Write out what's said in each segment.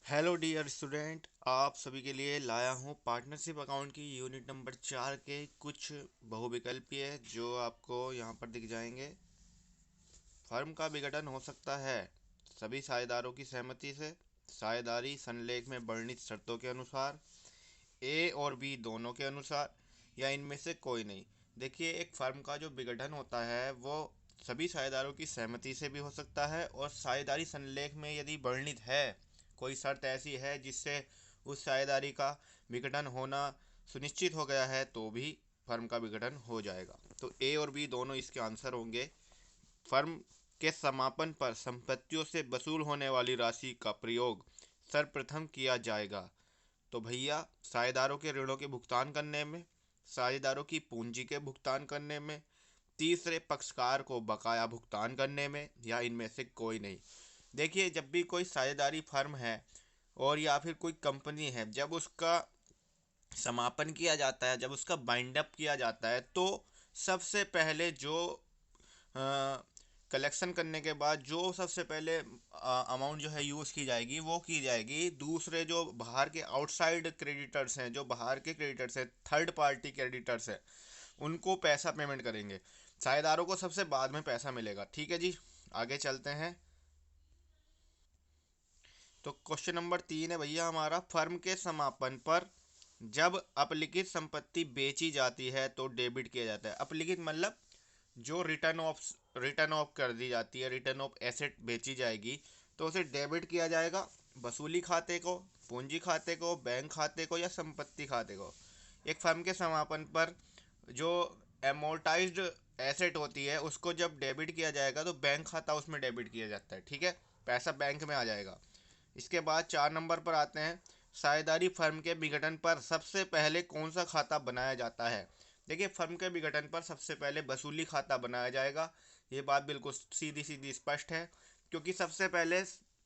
Hello dear student, आप सभी के लिए लाया हूँ पार्टनरशिप अकाउंट की यूनिट नंबर 4 के कुछ बहुविकल्पीय जो आपको यहाँ पर दिख जाएंगे। फर्म का विघटन हो सकता है सभी साझेदारों की सहमति से, साझेदारी संलेख में वर्णित शर्तों के अनुसार, ए और बी दोनों के अनुसार, या इनमें से कोई नहीं। देखिए, एक फर्म का जो विघटन होता है वो सभी साझेदारों की सहमति से भी हो सकता है, और साझेदारी संलेख में यदि वर्णित है कोई शर्त ऐसी है जिससे उस साझेदारी का विघटन होना सुनिश्चित हो गया है तो भी फर्म का विघटन हो जाएगा। तो ए और बी दोनों इसके आंसर होंगे। फर्म के समापन पर संपत्तियों से वसूल होने वाली राशि का प्रयोग सर्वप्रथम किया जाएगा। तो भैया, साझेदारों के ऋणों के भुगतान करने में, साझेदारों की पूंजी के भुगतान करने में, तीसरे पक्षकार को बकाया भुगतान करने में, या इनमें से कोई नहीं। देखिए, जब भी कोई साझेदारी फर्म है और या फिर कोई कंपनी है, जब उसका समापन किया जाता है, जब उसका बाइंड अप किया जाता है, तो सबसे पहले जो कलेक्शन करने के बाद जो सबसे पहले अमाउंट जो है यूज़ की जाएगी वो की जाएगी दूसरे जो बाहर के आउटसाइड क्रेडिटर्स हैं, जो बाहर के क्रेडिटर्स हैं, थर्ड पार्टी क्रेडिटर्स हैं, उनको पैसा पेमेंट करेंगे। साझेदारों को सबसे बाद में पैसा मिलेगा। ठीक है जी, आगे चलते हैं। तो क्वेश्चन नंबर 3 है भैया हमारा, फर्म के समापन पर जब अपलिखित संपत्ति बेची जाती है तो डेबिट किया जाता है। अपलिखित मतलब जो रिटर्न ऑफ कर दी जाती है, रिटर्न ऑफ एसेट बेची जाएगी तो उसे डेबिट किया जाएगा वसूली खाते को, पूंजी खाते को, बैंक खाते को, या संपत्ति खाते को। एक फर्म के समापन पर जो एमोर्टाइज्ड एसेट होती है उसको जब डेबिट किया जाएगा तो बैंक खाता उसमें डेबिट किया जाता है। ठीक है, पैसा बैंक में आ जाएगा। इसके बाद 4 नंबर पर आते हैं, साझेदारी फर्म के विघटन पर सबसे पहले कौन सा खाता बनाया जाता है। देखिए, फर्म के विघटन पर सबसे पहले वसूली खाता बनाया जाएगा। ये बात बिल्कुल सीधी सीधी स्पष्ट है, क्योंकि सबसे पहले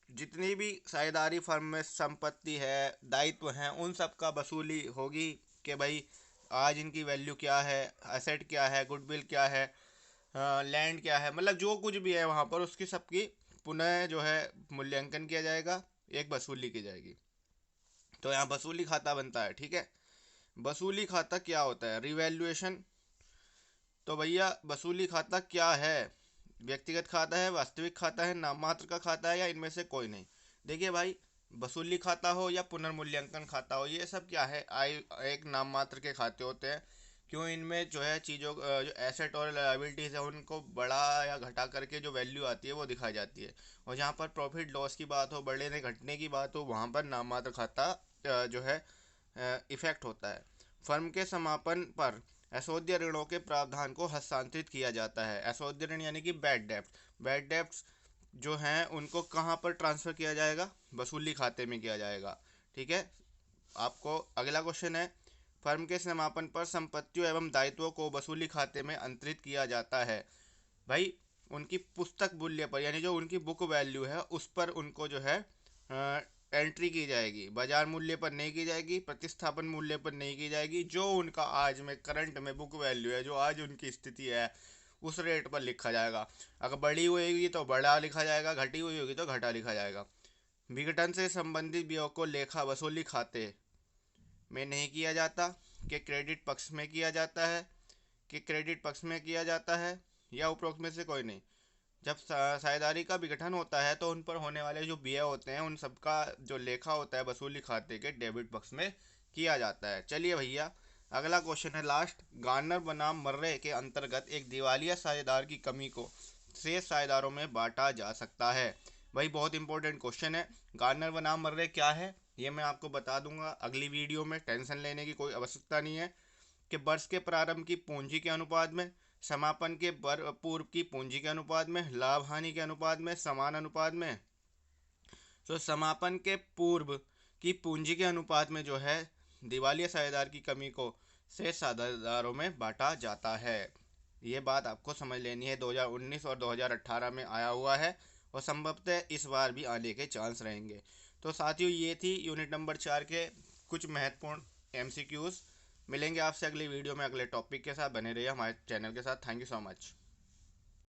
जितनी भी साझेदारी फर्म में संपत्ति है, दायित्व हैं, उन सब का वसूली होगी कि भाई आज इनकी वैल्यू क्या है, एसेट क्या है, गुडविल क्या है, लैंड क्या है, मतलब जो कुछ भी है वहाँ पर उसकी सबकी पुनः जो है मूल्यांकन किया जाएगा, एक वसूली की जाएगी। तो यहाँ वसूली खाता बनता है। ठीक है, वसूली खाता क्या होता है, रिवैल्यूएशन। तो भैया, वसूली खाता क्या है, व्यक्तिगत खाता है, वास्तविक खाता है, नाम मात्र का खाता है, या इनमें से कोई नहीं। देखिए भाई, वसूली खाता हो या पुनर्मूल्यांकन खाता हो, ये सब क्या है, एक नाम मात्र के खाते होते हैं। क्यों, इनमें जो है चीज़ों जो एसेट और लायबिलिटीज़ है उनको बढ़ा या घटा करके जो वैल्यू आती है वो दिखाई जाती है। और जहाँ पर प्रॉफिट लॉस की बात हो, बढ़ने घटने की बात हो, वहाँ पर नाम मात्र खाता जो है इफेक्ट होता है। फर्म के समापन पर अशोध्य ऋणों के प्रावधान को हस्तांतरित किया जाता है। अशोध्य ऋण यानी कि बैड डेब्ट। बैड डेब्ट्स जो हैं उनको कहाँ पर ट्रांसफ़र किया जाएगा, वसूली खाते में किया जाएगा। ठीक है, आपको अगला क्वेश्चन है, फर्म के समापन पर संपत्तियों एवं दायित्वों को वसूली खाते में अंतरित किया जाता है। भाई, उनकी पुस्तक मूल्य पर, यानी जो उनकी बुक वैल्यू है उस पर उनको जो है एंट्री की जाएगी। बाजार मूल्य पर नहीं की जाएगी, प्रतिस्थापन मूल्य पर नहीं की जाएगी। जो उनका आज में करंट में बुक वैल्यू है, जो आज उनकी स्थिति है, उस रेट पर लिखा जाएगा। अगर बढ़ी हुई होगी तो बढ़ा लिखा जाएगा, घटी हुई होगी तो घटा लिखा जाएगा। विघटन से संबंधित व्ययों को लेखा वसूली खाते में नहीं किया जाता, कि क्रेडिट पक्ष में किया जाता है, कि क्रेडिट पक्ष में किया जाता है, या उपरोक्त में से कोई नहीं। जब साझेदारी का विघटन होता है तो उन पर होने वाले जो व्यय होते हैं उन सबका जो लेखा होता है वसूली खाते के डेबिट पक्ष में किया जाता है। चलिए भैया, अगला क्वेश्चन है लास्ट, गार्नर बनाम मर्रे के अंतर्गत एक दिवालिया साझेदार की कमी को शेष साझेदारों में बांटा जा सकता है। भाई, बहुत इंपॉर्टेंट क्वेश्चन है। गार्नर बनाम मर्रे क्या है ये मैं आपको बता दूंगा अगली वीडियो में, टेंशन लेने की कोई आवश्यकता नहीं है। कि वर्ष के प्रारंभ की पूंजी के अनुपात में, समापन के पूर्व की पूंजी के अनुपात में, लाभ हानि के अनुपात में, समान अनुपात में। तो समापन के पूर्व की पूंजी के अनुपात में जो है दिवालिया साझेदार की कमी को शेष साझेदारों में बांटा जाता है। ये बात आपको समझ लेनी है, 2019 और 2018 में आया हुआ है और संभवतः इस बार भी आने के चांस रहेंगे। तो साथियों, ये थी यूनिट नंबर 4 के कुछ महत्वपूर्ण एमसीक्यूज़। मिलेंगे आपसे अगली वीडियो में अगले टॉपिक के साथ। बने रहिए हमारे चैनल के साथ। Thank you so much.